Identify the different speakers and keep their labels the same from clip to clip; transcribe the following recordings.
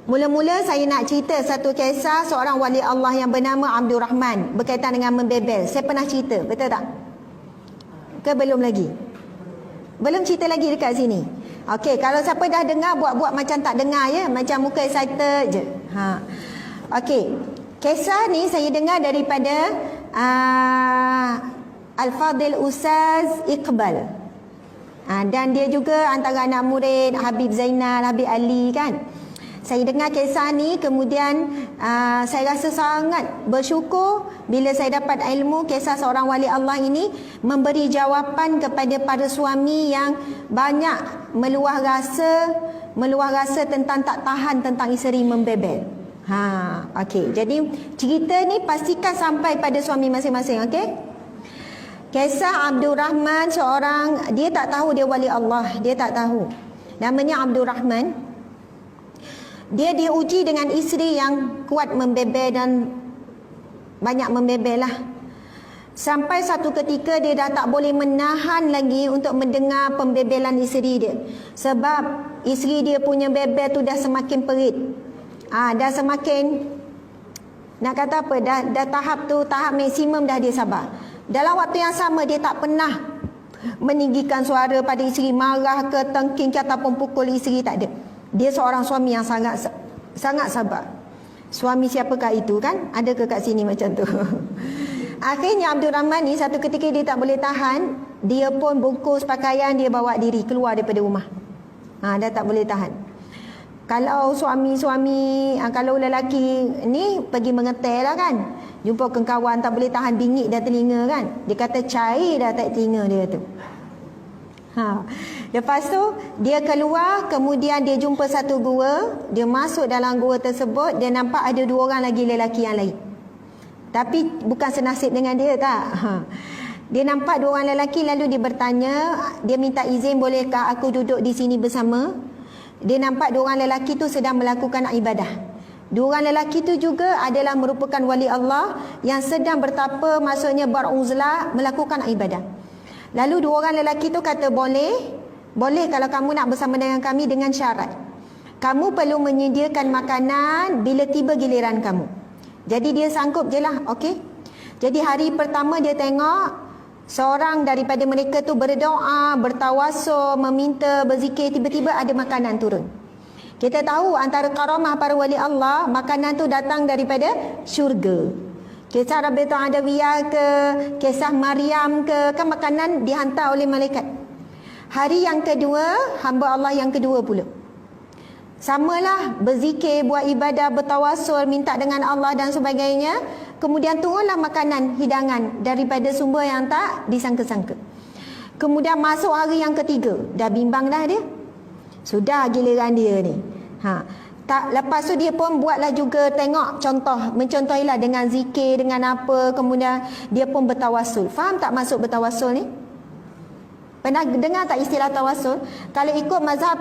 Speaker 1: Mula-mula saya nak cerita satu kisah seorang wali Allah yang bernama Abdul Rahman berkaitan dengan membebel. Saya pernah cerita, betul tak? Ke belum lagi? Belum cerita lagi dekat sini. Okey, kalau siapa dah dengar buat-buat macam tak dengar ya, macam muka excited je. Okey. Kisah ni saya dengar daripada Al-Fadil Ustaz Iqbal. Dan dia juga antara anak murid Habib Zainal, Habib Ali kan. Saya dengar kisah ni, kemudian saya rasa sangat bersyukur bila saya dapat ilmu kisah seorang wali Allah ini memberi jawapan kepada para suami yang banyak meluah rasa tentang tak tahan tentang isteri membebel. Okey. Jadi cerita ni pastikan sampai pada suami masing-masing, okey? Kisah Abdul Rahman, seorang, dia tak tahu dia wali Allah, dia tak tahu. Namanya Abdul Rahman. Dia diuji dengan isteri yang kuat membebel dan banyak membebel lah. Sampai satu ketika dia dah tak boleh menahan lagi untuk mendengar pembebelan isteri dia. Sebab isteri dia punya bebel tu dah semakin perit. Dah semakin, nak kata apa, dah tahap tu, tahap maksimum dah dia sabar. Dalam waktu yang sama dia tak pernah meninggikan suara pada isteri, marah ke, tengking ke ataupun pukul isteri, tak ada. Dia seorang suami yang sangat sabar. Suami siapakah itu kan? Ada ke kat sini macam tu? Akhirnya Abdul Rahman ni satu ketika dia tak boleh tahan, dia pun bungkus pakaian, dia bawa diri keluar daripada rumah. Dah tak boleh tahan. Kalau suami-suami, kalau lelaki ni pergi mengetel lah kan, jumpa kawan tak boleh tahan, bingit dah telinga kan, dia kata cair dah tak telinga dia tu. Lepas tu dia keluar, kemudian dia jumpa satu gua. Dia masuk dalam gua tersebut, dia nampak ada dua orang lagi lelaki yang lain, tapi bukan senasib dengan dia tak. Dia nampak dua orang lelaki, lalu dia bertanya, dia minta izin, bolehkah aku duduk di sini bersama? Dia nampak dua orang lelaki tu sedang melakukan ibadah. Dua orang lelaki tu juga adalah merupakan wali Allah yang sedang bertapa, maksudnya beruzlah, melakukan ibadah. Lalu dua orang lelaki tu kata, boleh kalau kamu nak bersama dengan kami, dengan syarat kamu perlu menyediakan makanan bila tiba giliran kamu. Jadi dia sanggup je lah, okey. Jadi hari pertama dia tengok seorang daripada mereka tu berdoa, bertawasul, meminta, berzikir, tiba-tiba ada makanan turun. Kita tahu antara karamah para wali Allah, makanan tu datang daripada syurga. Kisah Rabi'ah Adawiyah ke, kisah Maryam ke, kan makanan dihantar oleh malaikat. Hari yang kedua, hamba Allah yang kedua pula, samalah, berzikir, buat ibadah, bertawasul, minta dengan Allah dan sebagainya. Kemudian turunlah makanan, hidangan daripada sumber yang tak disangka-sangka. Kemudian masuk hari yang ketiga, dah bimbang dah dia. Sudah giliran dia ni. Lepas tu dia pun buatlah juga, tengok contoh, mencontohilah dengan zikir, dengan apa, kemudian dia pun bertawasul. Faham tak maksud bertawasul ni? Pernah dengar tak istilah tawasul? Kalau ikut mazhab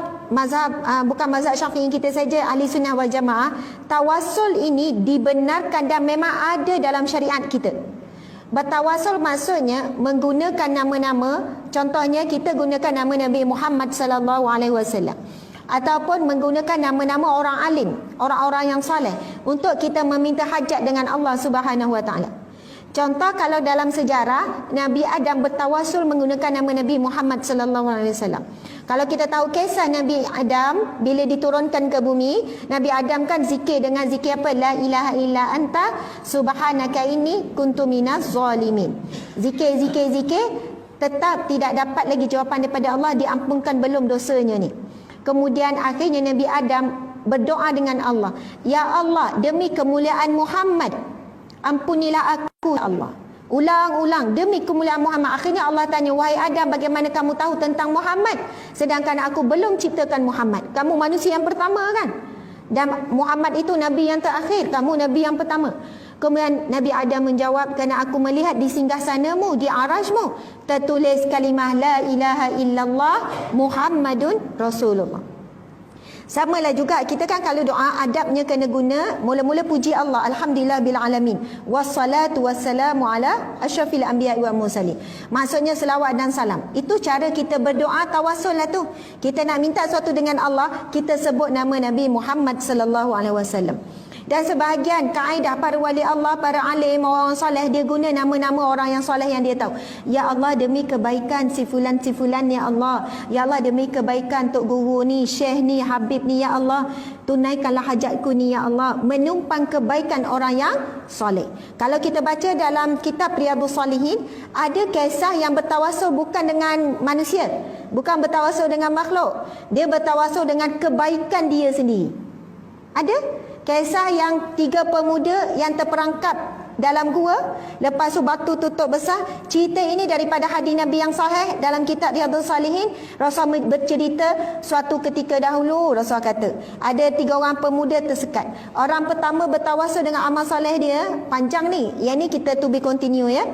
Speaker 1: bukan mazhab Syafi'i kita saja, ahli sunnah wal jamaah, tawasul ini dibenarkan dan memang ada dalam syariat kita. Bertawasul maksudnya menggunakan nama-nama, contohnya kita gunakan nama Nabi Muhammad sallallahu alaihi wasallam, ataupun menggunakan nama-nama orang alim, orang-orang yang soleh untuk kita meminta hajat dengan Allah Subhanahu wa taala. Contoh, kalau dalam sejarah Nabi Adam bertawasul menggunakan nama Nabi Muhammad sallallahu alaihi wasallam. Kalau kita tahu kisah Nabi Adam bila diturunkan ke bumi, Nabi Adam kan zikir dengan zikir apa? La ilaha illa anta subhanaka inni kuntu minaz zalimin. Zikir, tetap tidak dapat lagi jawapan daripada Allah, diampunkan belum dosanya ni. Kemudian akhirnya Nabi Adam berdoa dengan Allah, ya Allah, demi kemuliaan Muhammad, ampunilah aku ya Allah. Ulang-ulang, demi kemuliaan Muhammad. Akhirnya Allah tanya, wahai Adam, bagaimana kamu tahu tentang Muhammad sedangkan aku belum ciptakan Muhammad? Kamu manusia yang pertama kan, dan Muhammad itu Nabi yang terakhir, kamu Nabi yang pertama. Kemudian Nabi Adam menjawab, kerana aku melihat di singgasanamu, di arasmu, tertulis kalimah la ilaha illallah Muhammadun Rasulullah. Samalah juga kita kan kalau doa adabnya kena guna mula-mula puji Allah, alhamdulillah bil alamin, wassalatu wassalamu ala asyrafil anbiya'i wal mursalin. Maksudnya selawat dan salam. Itu cara kita berdoa tawassul lah tu. Kita nak minta sesuatu dengan Allah, kita sebut nama Nabi Muhammad sallallahu alaihi wasallam. Dan sebahagian kaedah para wali Allah, para alim, orang soleh, dia guna nama-nama orang yang soleh yang dia tahu. Ya Allah, demi kebaikan si fulan ya Allah. Ya Allah, demi kebaikan Tok Guru ni, Syekh ni, Habib ni, ya Allah, tunaikanlah hajatku ni ya Allah. Menumpang kebaikan orang yang soleh. Kalau kita baca dalam kitab Riyadhus Shalihin, ada kisah yang bertawasul bukan dengan manusia, bukan bertawasul dengan makhluk. Dia bertawasul dengan kebaikan dia sendiri. Ada kisah yang 3 pemuda yang terperangkap dalam gua, lepas tu batu tutup besar. Cerita ini daripada hadis Nabi yang sahih dalam kitab Riyadhus Shalihin. Rasul bercerita suatu ketika dahulu, Rasul kata ada 3 orang pemuda tersekat. Orang pertama bertawasul dengan amal soleh dia, panjang ni, yang ni kita to be continue ya.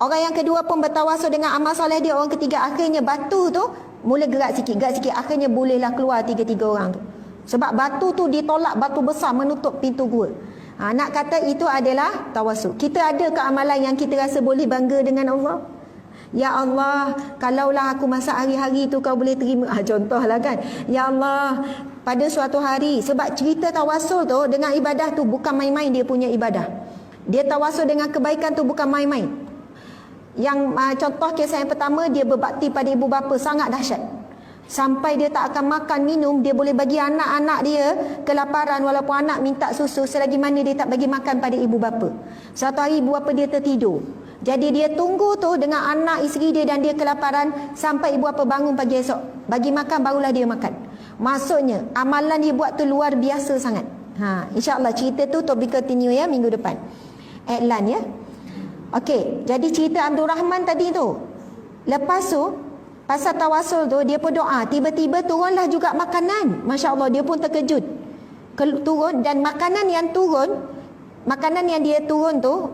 Speaker 1: Orang yang kedua pun bertawasul dengan amal soleh dia. Orang ketiga, akhirnya batu tu mula gerak sikit, akhirnya bolehlah keluar 3 orang tu. Sebab batu tu ditolak, batu besar menutup pintu gua. Nak kata itu adalah tawasul. Kita ada ke amalan yang kita rasa boleh bangga dengan Allah? Ya Allah, kalaulah aku masak hari-hari tu kau boleh terima. Contohlah kan. Ya Allah, pada suatu hari, sebab cerita tawasul tu dengan ibadah tu bukan main-main dia punya ibadah. Dia tawasul dengan kebaikan tu bukan main-main. Yang contoh kisah yang pertama, dia berbakti pada ibu bapa sangat dahsyat. Sampai dia tak akan makan minum, dia boleh bagi anak-anak dia kelaparan walaupun anak minta susu, selagi mana dia tak bagi makan pada ibu bapa. Satu hari ibu bapa dia tertidur. Jadi dia tunggu tu dengan anak isteri dia dan dia kelaparan sampai ibu bapa bangun pagi esok. Bagi makan barulah dia makan. Maksudnya amalan dia buat tu luar biasa sangat. InsyaAllah cerita tu topik continue ya minggu depan. Iklan ya. Okey, jadi cerita Abdul Rahman tadi tu. Lepas tu pasal tawasul tu, dia pun doa. Tiba-tiba turunlah juga makanan. Masya Allah, dia pun terkejut. Turun, dan makanan yang dia turun tu,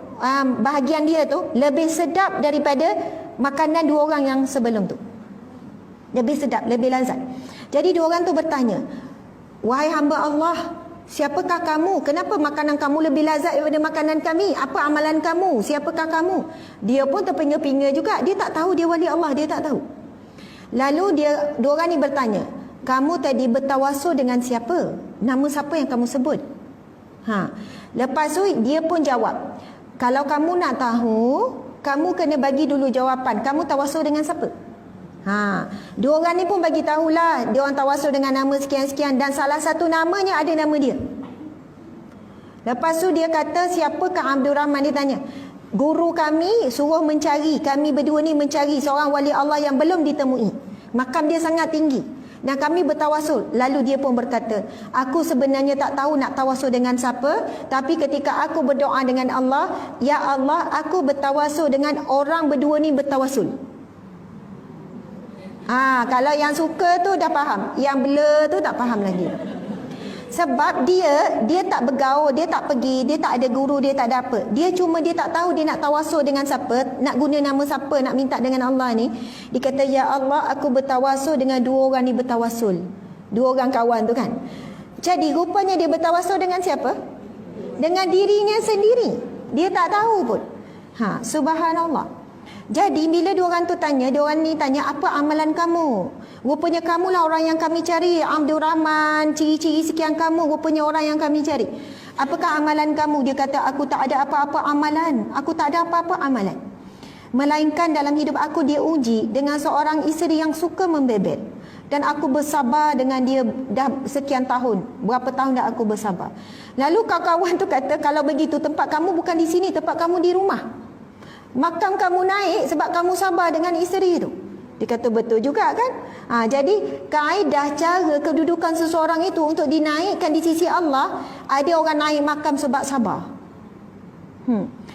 Speaker 1: bahagian dia tu, lebih sedap daripada makanan 2 orang yang sebelum tu. Lebih sedap, lebih lazat. Jadi 2 orang tu bertanya, wahai hamba Allah, siapakah kamu? Kenapa makanan kamu lebih lazat daripada makanan kami? Apa amalan kamu? Siapakah kamu? Dia pun terpinga-pinga juga. Dia tak tahu dia wali Allah, dia tak tahu. Lalu 2 orang ni bertanya, kamu tadi bertawasul dengan siapa? Nama siapa yang kamu sebut? Lepas tu dia pun jawab, kalau kamu nak tahu, kamu kena bagi dulu jawapan. Kamu tawasul dengan siapa? 2 orang ni pun bagi tahulah, dia orang tawasul dengan nama sekian-sekian, dan salah satu namanya ada nama dia. Lepas tu dia kata, siapakah Abdul Rahman? Dia tanya, guru kami suruh mencari, kami berdua ni mencari seorang wali Allah yang belum ditemui. Makam dia sangat tinggi dan kami bertawasul. Lalu dia pun berkata, aku sebenarnya tak tahu nak tawasul dengan siapa, tapi ketika aku berdoa dengan Allah, ya Allah, aku bertawasul dengan orang berdua ni bertawasul. Kalau yang suka tu dah faham, yang blur tu tak faham lagi. Sebab dia tak bergaul, dia tak pergi, dia tak ada guru, dia tak ada apa. Dia tak tahu dia nak tawasul dengan siapa, nak guna nama siapa, nak minta dengan Allah ni. Dia kata, ya Allah, aku bertawasul dengan 2 orang ni bertawasul. 2 orang kawan tu kan. Jadi rupanya dia bertawasul dengan siapa? Dengan dirinya sendiri. Dia tak tahu pun. Subhanallah. Jadi bila 2 orang tu tanya, 2 orang ni tanya, apa amalan kamu? Rupanya kamulah orang yang kami cari, Abdul Rahman, ciri-ciri sekian kamu, rupanya orang yang kami cari. Apakah amalan kamu? Dia kata, aku tak ada apa-apa amalan. Aku tak ada apa-apa amalan. Melainkan dalam hidup aku dia uji dengan seorang isteri yang suka membebel. Dan aku bersabar dengan dia dah sekian tahun. Berapa tahun dah aku bersabar. Lalu kawan-kawan tu kata, kalau begitu tempat kamu bukan di sini, tempat kamu di rumah. Makam kamu naik sebab kamu sabar dengan isteri tu. Dia kata betul juga kan. Jadi kaedah cara kedudukan seseorang itu untuk dinaikkan di sisi Allah, ada orang naik makam sebab sabar.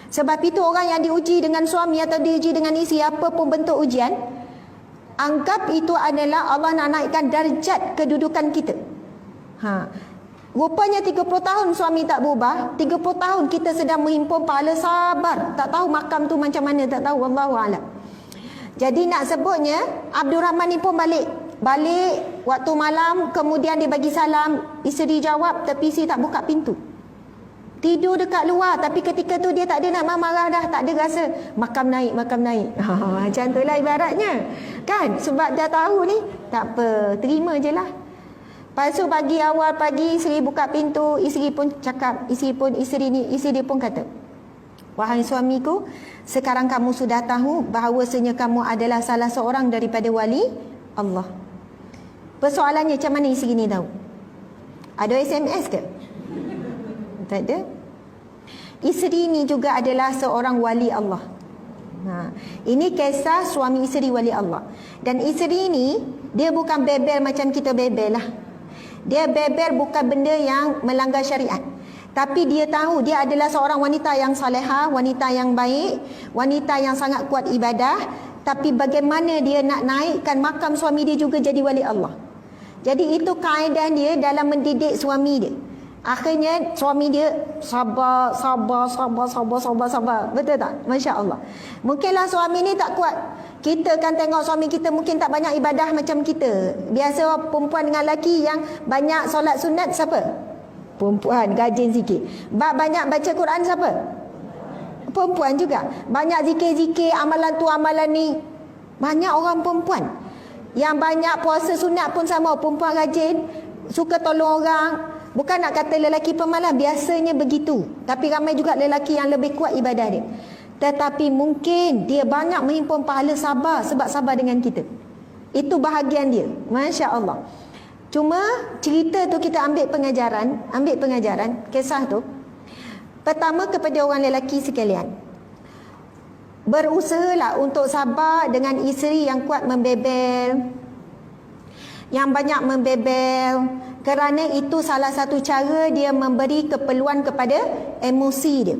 Speaker 1: Sebab itu orang yang diuji dengan suami atau diuji dengan isteri, apa pun bentuk ujian, anggap itu adalah Allah nak naikkan darjat kedudukan kita. Rupanya 30 tahun suami tak berubah, 30 tahun kita sedang menghimpun pahala sabar. Tak tahu makam tu macam mana, tak tahu, wallahu a'lam. Jadi nak sebutnya, Abdul Rahman ni pun balik Waktu malam kemudian dia bagi salam, isteri jawab tapi isteri tak buka pintu. Tidur dekat luar, tapi ketika tu dia tak ada nak marah dah, tak ada rasa makam naik. Macam tu lah ibaratnya. Kan? Sebab dah tahu ni, tak apa, terima je lah. Lepas tu pagi, awal pagi, isteri buka pintu, isteri pun cakap, isteri dia pun kata, wahai suamiku, sekarang kamu sudah tahu bahawasanya kamu adalah salah seorang daripada wali Allah. Persoalannya, macam mana isteri ni tahu? Ada SMS ke? Tak ada. Isteri ni juga adalah seorang wali Allah. Ini kisah suami isteri wali Allah. Dan isteri ni, dia bukan bebel macam kita bebel lah. Dia bebel bukan benda yang melanggar syariat. Tapi dia tahu dia adalah seorang wanita yang salehah, wanita yang baik, wanita yang sangat kuat ibadah. Tapi bagaimana dia nak naikkan makam suami dia juga jadi wali Allah. Jadi itu kaedah dia dalam mendidik suami dia. Akhirnya suami dia sabar. Betul tak? Masya Allah. Mungkinlah suami ni tak kuat. Kita kan tengok suami kita mungkin tak banyak ibadah macam kita. Biasa perempuan dengan lelaki yang banyak solat sunat siapa? Perempuan, rajin sikit. Banyak baca Quran siapa? Perempuan juga. Banyak zikir-zikir, amalan tu amalan ni. Banyak orang perempuan. Yang banyak puasa sunat pun sama. Perempuan rajin, suka tolong orang. Bukan nak kata lelaki pemalas, biasanya begitu. Tapi ramai juga lelaki yang lebih kuat ibadah dia. Tetapi mungkin dia banyak menghimpun pahala sabar sebab sabar dengan kita. Itu bahagian dia. Masya Allah. Cuma cerita tu kita ambil pengajaran, kisah tu. Pertama kepada orang lelaki sekalian. Berusahalah untuk sabar dengan isteri yang kuat membebel, yang banyak membebel. Kerana itu salah satu cara dia memberi keperluan kepada emosi dia.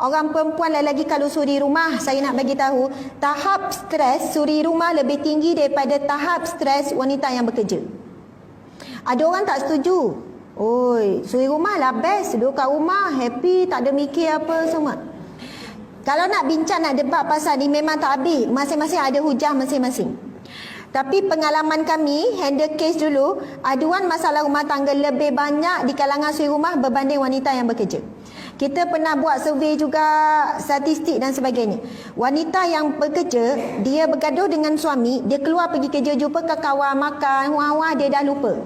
Speaker 1: Orang perempuan lagi kalau suri rumah, saya nak bagi tahu, tahap stres suri rumah lebih tinggi daripada tahap stres wanita yang bekerja. Ada orang tak setuju. Oi, suri rumah lah best, duduk kat rumah, happy, tak ada mikir apa semua. Kalau nak bincang, nak debat pasal ni memang tak habis. Masing-masing ada hujah masing-masing. Tapi pengalaman kami, handle case dulu, aduan masalah rumah tangga lebih banyak di kalangan suri rumah berbanding wanita yang bekerja. Kita pernah buat survey juga, statistik dan sebagainya. Wanita yang bekerja, dia bergaduh dengan suami, dia keluar pergi kerja, jumpa ke kawan, makan, wah-wah, dia dah lupa.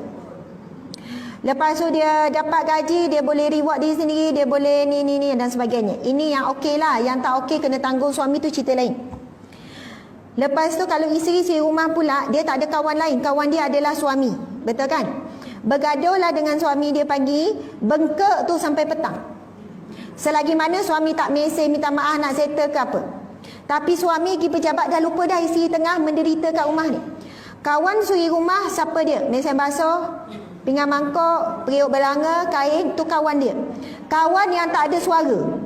Speaker 1: Lepas tu dia dapat gaji, dia boleh reward diri sendiri, dia boleh ni dan sebagainya. Ini yang okey lah, yang tak okey kena tanggung suami tu cerita lain. Lepas tu kalau isteri rumah pula, dia tak ada kawan lain, kawan dia adalah suami. Betul kan? Bergaduhlah dengan suami dia pagi, bengkak tu sampai petang. Selagi mana suami tak mesej minta maaf nak settle ke apa. Tapi suami pergi pejabat dah lupa dah isteri tengah menderita kat rumah ni. Kawan suri rumah siapa dia? Mesin basuh, pinggan mangkok, periuk belanga, kain, tu kawan dia. Kawan yang tak ada suara.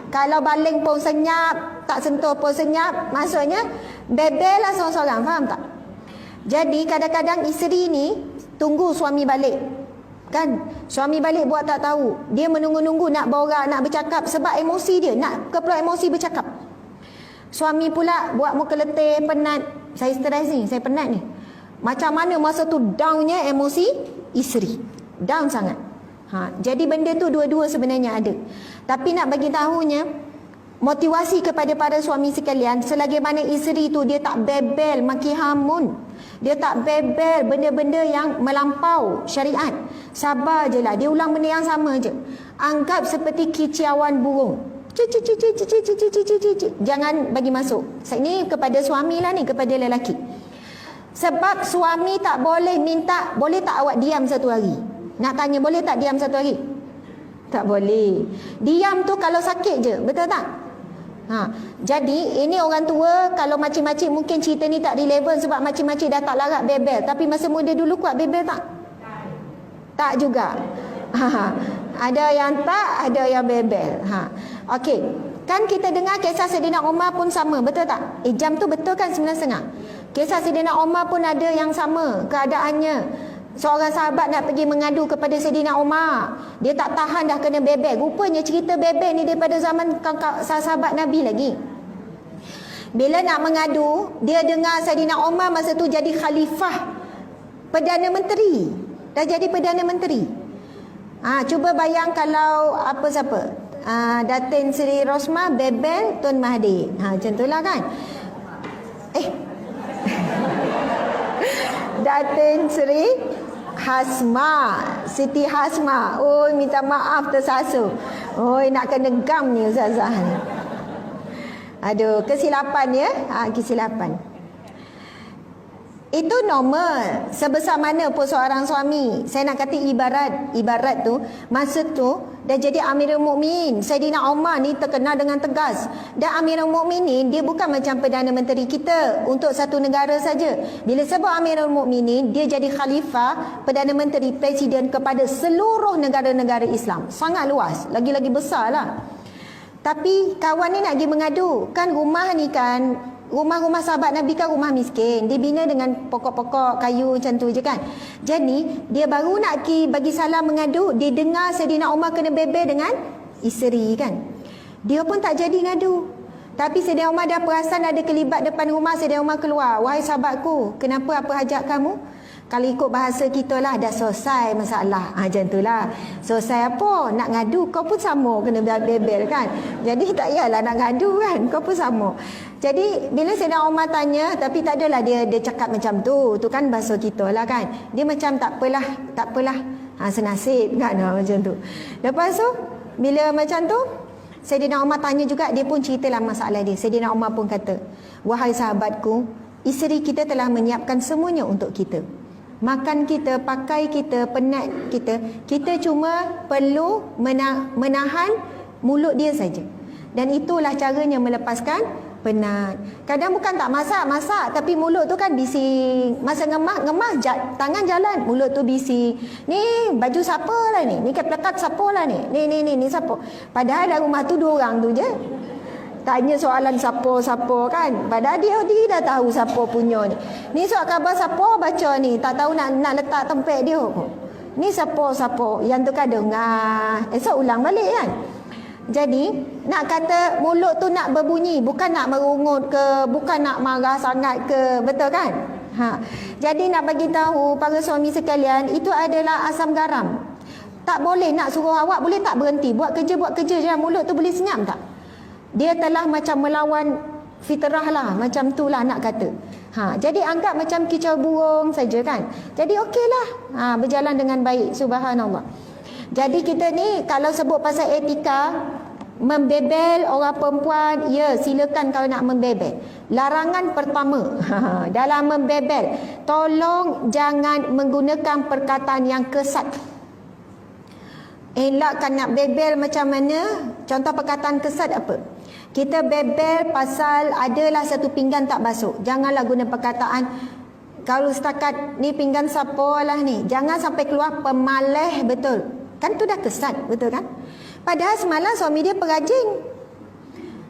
Speaker 1: Kalau baling pun senyap, tak sentuh pun senyap, maksudnya bebel lah seorang-seorang, faham tak? Jadi kadang-kadang isteri ni tunggu suami balik. Kan? Suami balik buat tak tahu. Dia menunggu-nunggu nak borak, nak bercakap sebab emosi dia, nak keperluan emosi bercakap. Suami pula buat muka letih, penat. Saya stres ni, saya penat ni. Macam mana masa tu downnya emosi isteri. Down sangat. Jadi benda tu dua-dua sebenarnya ada. Tapi nak bagi tahunya, motivasi kepada para suami sekalian, selagi mana isteri tu dia tak bebel maki hamun, dia tak bebel benda-benda yang melampau syariat, sabar je lah. Dia ulang benda yang sama je. Anggap seperti kicauan burung. Jangan bagi masuk. Ini kepada suami lah ni, kepada lelaki. Sebab suami tak boleh minta, boleh tak awak diam satu hari? Nak tanya boleh tak diam satu hari? Tak boleh. Diam tu kalau sakit je, betul tak? Jadi ini orang tua, kalau makcik-makcik mungkin cerita ni tak relevan sebab makcik-makcik dah tak larat bebel. Tapi masa muda dulu kuat bebel tak? Tak juga. Ada yang tak, ada yang bebel. Okey. Kan kita dengar kisah Saidina Umar pun sama, betul tak? Jam tu betul kan 9.30? Kisah Saidina Umar pun ada yang sama keadaannya. Seorang sahabat nak pergi mengadu kepada Saidina Umar. Dia tak tahan dah kena bebel. Rupanya cerita bebel ni daripada zaman sahabat Nabi lagi. Bila nak mengadu, dia dengar Saidina Umar masa tu jadi khalifah Perdana Menteri. Dah jadi Perdana Menteri. Cuba bayang kalau apa siapa? Datin Seri Rosmah bebel Tun Mahathir. Macam itulah kan. Datin Seri Siti Hasma. Oh, minta maaf tersasul. Oh, nak kena gam ni ustazah ni. Aduh, kesilapan ya. Kesilapan. Itu normal. Sebesar mana pun seorang suami. Saya nak kata ibarat tu, masa tu dah jadi Amirul Mukminin. Saidina Umar ni terkenal dengan tegas. Dan Amirul Mukminin dia bukan macam Perdana Menteri kita untuk satu negara saja. Bila sebut Amirul Mukminin, dia jadi khalifah, Perdana Menteri, presiden kepada seluruh negara-negara Islam. Sangat luas, lagi-lagi besar lah. Tapi kawan ni nak pergi mengadu. Kan rumah ni kan, rumah-rumah sahabat Nabi kan rumah miskin. Dia bina dengan pokok-pokok kayu macam tu je kan. Jadi dia baru nak pergi bagi salam mengadu, dia dengar Saidina Umar kena bebel dengan isteri kan. Dia pun tak jadi ngadu. Tapi Saidina Umar dah perasan ada kelibat depan rumah. Saidina Umar keluar, "Wahai sahabatku, kenapa, apa hajat kamu?" Kalau ikut bahasa kita lah, dah selesai masalah. Macam tu lah. Selesai apa? Nak ngadu, kau pun sama kena bebel kan. Jadi tak payahlah nak ngadu kan. Kau pun sama. Jadi bila Saidina Umar tanya, tapi tak adalah dia cakap macam tu. Tu kan bahasa kita lah kan. Dia macam tak apalah. Senasib kan. Macam tu. Lepas tu, bila macam tu, Saidina Umar tanya juga, dia pun ceritalah masalah dia. Saidina Umar pun kata, "Wahai sahabatku, isteri kita telah menyiapkan semuanya untuk kita. Makan kita, pakai kita, penat kita. Kita cuma perlu menahan mulut dia saja. Dan itulah caranya melepaskan penat." Kadang bukan tak masak. Tapi mulut tu kan bising. Masa ngemas tangan jalan, mulut tu bising. Ni baju siapa lah ni? Ni plekat siapa lah ni? Ni siapa? Padahal dalam rumah tu 2 orang tu je. Tanya soalan siapa kan. Padahal dia dah tahu siapa punya ni. Ni surat khabar siapa baca ni. Tak tahu nak letak tempat dia. Ni siapa. Yang tu kan dengar. Esok ulang balik kan. Jadi nak kata mulut tu nak berbunyi. Bukan nak merungut ke. Bukan nak marah sangat ke. Betul kan? Jadi nak bagi tahu para suami sekalian. Itu adalah asam garam. Tak boleh nak suruh awak. Boleh tak berhenti. Buat kerja je. Mulut tu boleh senyap tak? Dia telah macam melawan fitrah lah. Macam tu lah nak kata. Jadi anggap macam kicau burung saja kan. Jadi okeylah. Berjalan dengan baik. Subhanallah. Jadi kita ni kalau sebut pasal etika, membebel orang perempuan, ya silakan kalau nak membebel. Larangan pertama dalam membebel, tolong jangan menggunakan perkataan yang kesat. Elakkan nak bebel macam mana. Contoh perkataan kesat apa? Kita bebel pasal adalah satu pinggan tak basuh. Janganlah guna perkataan, kalau setakat ni pinggan siapa lah ni. Jangan sampai keluar pemaleh, betul. Kan tu dah kesat, betul kan? Padahal semalam suami dia perajin.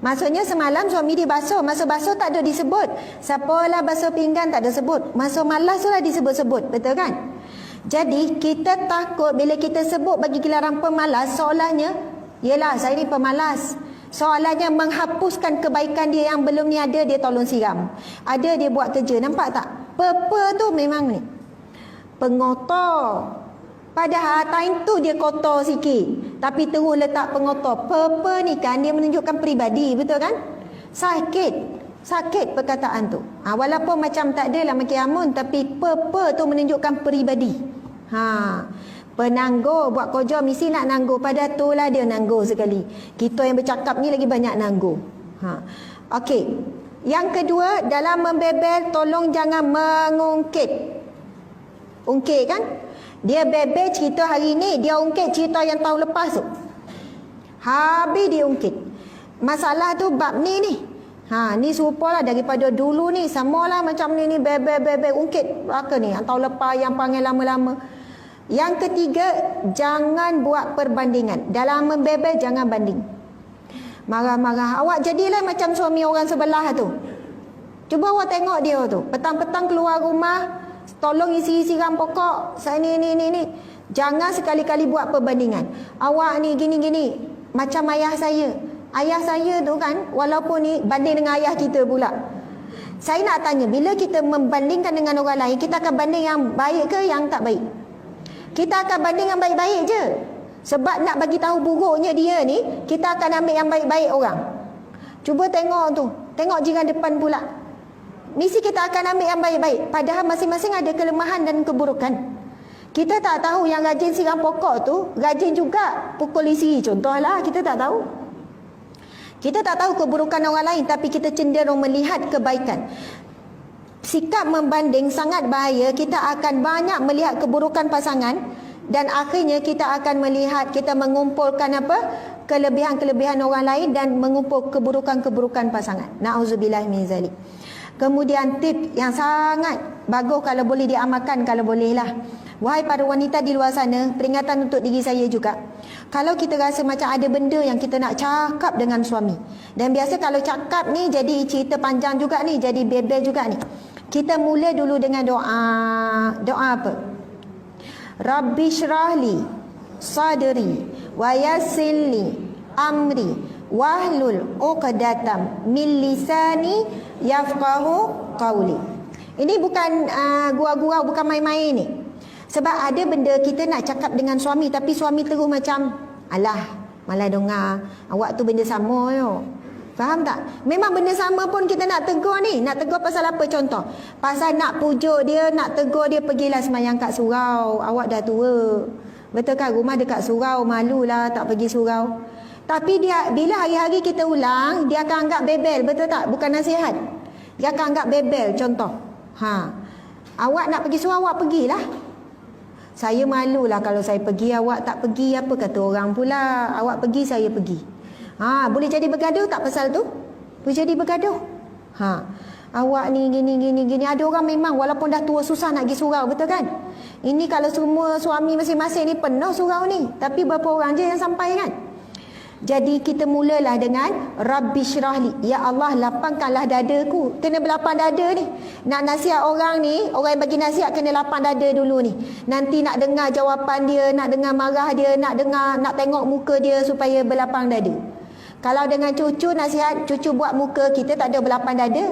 Speaker 1: Maksudnya semalam suami dia basuh. Masa basuh tak ada disebut. Siapalah basuh pinggan tak ada sebut. Masa malas tu lah disebut-sebut, betul kan? Jadi kita takut bila kita sebut bagi gelaran pemalas, seolahnya, yelah saya ni pemalas. Soalannya menghapuskan kebaikan dia yang belum ni ada, dia tolong siram. Ada dia buat kerja, nampak tak? Purple tu memang ni pengotor. Padahal time tu dia kotor sikit, tapi terus letak pengotor. Purple ni kan dia menunjukkan peribadi, betul kan? Sakit perkataan tu. Walaupun macam tak adalah makin amun, tapi purple tu menunjukkan peribadi. Penangguh buat kerja mesti nak nangguh. Pada tu lah dia nangguh sekali. Kita yang bercakap ni lagi banyak nangguh. Okey. Yang kedua, dalam membebel tolong jangan mengungkit. Ungkit kan? Dia bebel cerita hari ni, dia ungkit cerita yang tahun lepas tu. Habis dia ungkit. Masalah tu bab ni. Ni serupa lah daripada dulu ni. Samalah macam ni bebel ungkit. Apa ni? Yang tahun lepas, yang panggil lama-lama. Yang ketiga, jangan buat perbandingan. Dalam membebel jangan banding. Marah-marah. Awak jadilah macam suami orang sebelah tu. Cuba awak tengok dia tu. Petang-petang keluar rumah, tolong isi siram pokok. Saya ni. Jangan sekali-kali buat perbandingan. Awak ni gini-gini. Macam ayah saya. Ayah saya tu kan, walaupun ni banding dengan ayah kita pula. Saya nak tanya, bila kita membandingkan dengan orang lain, kita akan banding yang baik ke yang tak baik? Kita akan banding yang baik-baik je. Sebab nak bagi tahu buruknya dia ni, kita akan ambil yang baik-baik orang. Cuba tengok tu, tengok jiran depan pula. Mesti kita akan ambil yang baik-baik. Padahal masing-masing ada kelemahan dan keburukan. Kita tak tahu yang rajin siram pokok tu rajin juga pukul isi. Contohlah, kita tak tahu. Kita tak tahu keburukan orang lain, tapi kita cenderung melihat kebaikan. Sikap membanding sangat bahaya. Kita akan banyak melihat keburukan pasangan dan akhirnya kita akan melihat, kita mengumpulkan apa? Kelebihan-kelebihan orang lain dan mengumpul keburukan-keburukan pasangan. Na'udzubillah min zalik. Kemudian tip yang sangat bagus kalau boleh diamalkan, kalau bolehlah. Wahai para wanita di luar sana, peringatan untuk diri saya juga. Kalau kita rasa macam ada benda yang kita nak cakap dengan suami, dan biasa kalau cakap ni jadi cerita panjang juga ni, jadi bebel juga ni. Kita mula dulu dengan doa. Doa apa? Rabbi syrahli sadri wa yassirli amri wahlul 'uqdatam min lisani yafqahu qawli. Ini bukan gurau-gurau, bukan main-main ni. Sebab ada benda kita nak cakap dengan suami, tapi suami terus macam, alah, malah dengar, awak tu benda sama yo. Faham tak? Memang benda sama pun kita nak tegur ni. Nak tegur pasal apa? Contoh, pasal nak pujuk dia, nak tegur dia, pergilah sembahyang kat surau. Awak dah tua. Betul kan? Rumah dekat surau, malulah tak pergi surau. Tapi dia, bila hari-hari kita ulang, dia akan anggap bebel. Betul tak? Bukan nasihat. Dia akan anggap bebel. Contoh, awak nak pergi surau, awak pergilah. Saya malulah kalau saya pergi, awak tak pergi, apa kata orang pula. Awak pergi, saya pergi. Boleh jadi bergaduh tak pasal tu? Boleh jadi bergaduh. Awak ni gini. Ada orang memang walaupun dah tua susah nak pergi surau, betul kan? Ini kalau semua suami masing-masing ni penuh surau ni, tapi berapa orang je yang sampai kan? Jadi kita mulalah dengan Rabbi syrahli, ya Allah lapangkanlah dadaku. Kena berlapang dada ni. Nak nasihat orang ni, orang yang bagi nasihat kena lapang dada dulu ni. Nanti nak dengar jawapan dia, nak dengar marah dia, nak tengok muka dia supaya berlapang dada. Kalau dengan cucu nasihat, cucu buat muka, kita tak ada berlapang dada.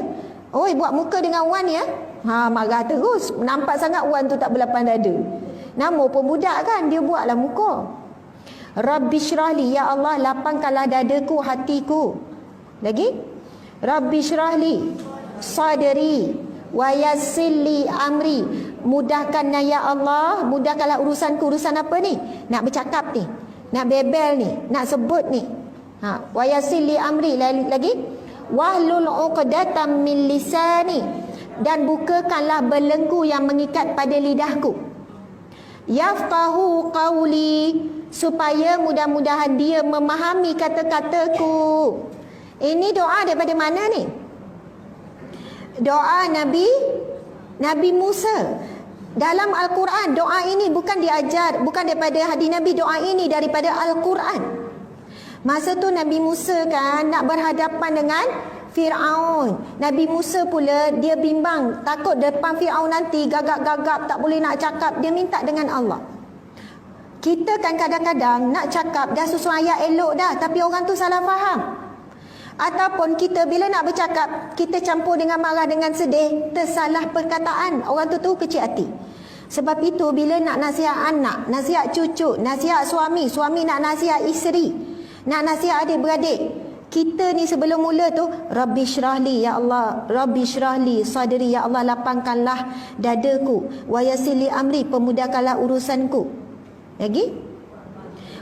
Speaker 1: Oi, buat muka dengan Wan ya. Marah terus. Nampak sangat Wan tu tak berlapang dada. Nama pun budak kan, dia buatlah muka. Rabbi syrahli, ya Allah lapangkanlah dadaku, hatiku. Lagi? Rabbi syrahli sadri wa yassirli amri. Mudahkanlah ya Allah, mudahkanlah urusanku. Urusan apa ni? Nak bercakap ni, nak bebel ni, nak sebut ni. Wa yassirli amri. Lagi? Wahlul 'uqdatam min lisani. Dan bukakanlah belenggu yang mengikat pada lidahku. Yafqahu qawli, supaya mudah-mudahan dia memahami kata-kataku. Ini doa daripada mana ni? Doa Nabi Musa. Dalam Al-Quran, doa ini bukan diajar, bukan daripada hadis Nabi. Doa ini daripada Al-Quran. Masa tu Nabi Musa kan nak berhadapan dengan Fir'aun. Nabi Musa pula dia bimbang, takut depan Fir'aun nanti gagap-gagap, tak boleh nak cakap. Dia minta dengan Allah. Kita kan kadang-kadang nak cakap dah susun ayat elok dah, tapi orang tu salah faham. Ataupun kita bila nak bercakap, kita campur dengan marah, dengan sedih, tersalah perkataan. Orang tu kecil hati. Sebab itu bila nak nasihat anak, nasihat cucu, nasihat suami, suami nak nasihat isteri, nak nasihat adik-beradik, kita ni sebelum mula tu, Rabbi syrahli, ya Allah, Rabbi syrahli sadri, ya Allah lapangkanlah dadaku, wa yassirli amri, pemudahkanlah urusanku. Lagi?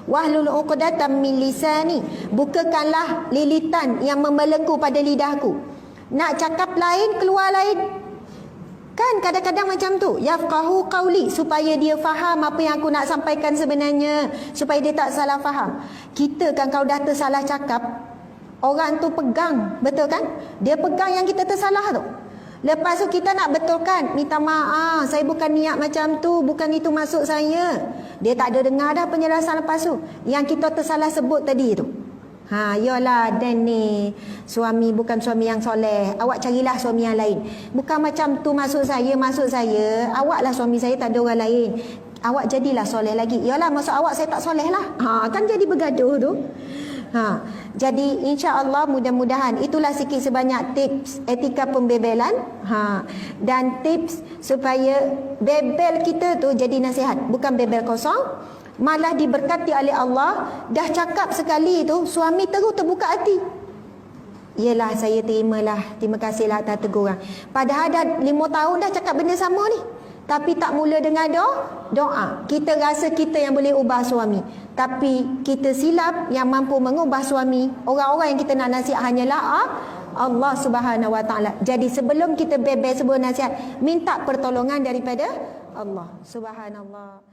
Speaker 1: Wahlul 'uqdatam min lisani, bukakanlah lilitan yang membelenggu pada lidahku. Nak cakap lain, keluar lain. Kan kadang-kadang macam tu. Yafqahu qawli, supaya dia faham apa yang aku nak sampaikan sebenarnya, supaya dia tak salah faham. Kita kan kalau dah tersalah cakap, orang tu pegang, betul kan? Dia pegang yang kita tersalah tu. Lepas tu kita nak betulkan, minta maaf, saya bukan niat macam tu, bukan itu maksud saya. Dia tak ada dengar dah penjelasan lepas tu. Yang kita tersalah sebut tadi tu. Yalah, Dan ni suami bukan suami yang soleh. Awak carilah suami yang lain. Bukan macam tu maksud saya. Maksud saya, awaklah suami saya, tak ada orang lain. Awak jadilah soleh lagi. Yalah, maksud awak saya tak soleh lah. Kan jadi bergaduh tu. Jadi insya-Allah mudah-mudahan itulah sikit sebanyak tips etika pembebelan. Dan tips supaya bebel kita tu jadi nasihat, bukan bebel kosong. Malah diberkati oleh Allah. Dah cakap sekali tu, suami terus terbuka hati. Yelah, saya terimalah, terima kasihlah atas teguran. Padahal dah 5 tahun dah cakap benda sama ni, tapi tak mula dengan doa. Kita rasa kita yang boleh ubah suami, tapi kita silap. Yang mampu mengubah suami, orang-orang yang kita nak nasihat hanyalah Allah Subhanahu Wa Taala. Jadi sebelum kita bebel sebuah nasihat, minta pertolongan daripada Allah. Subhanallah.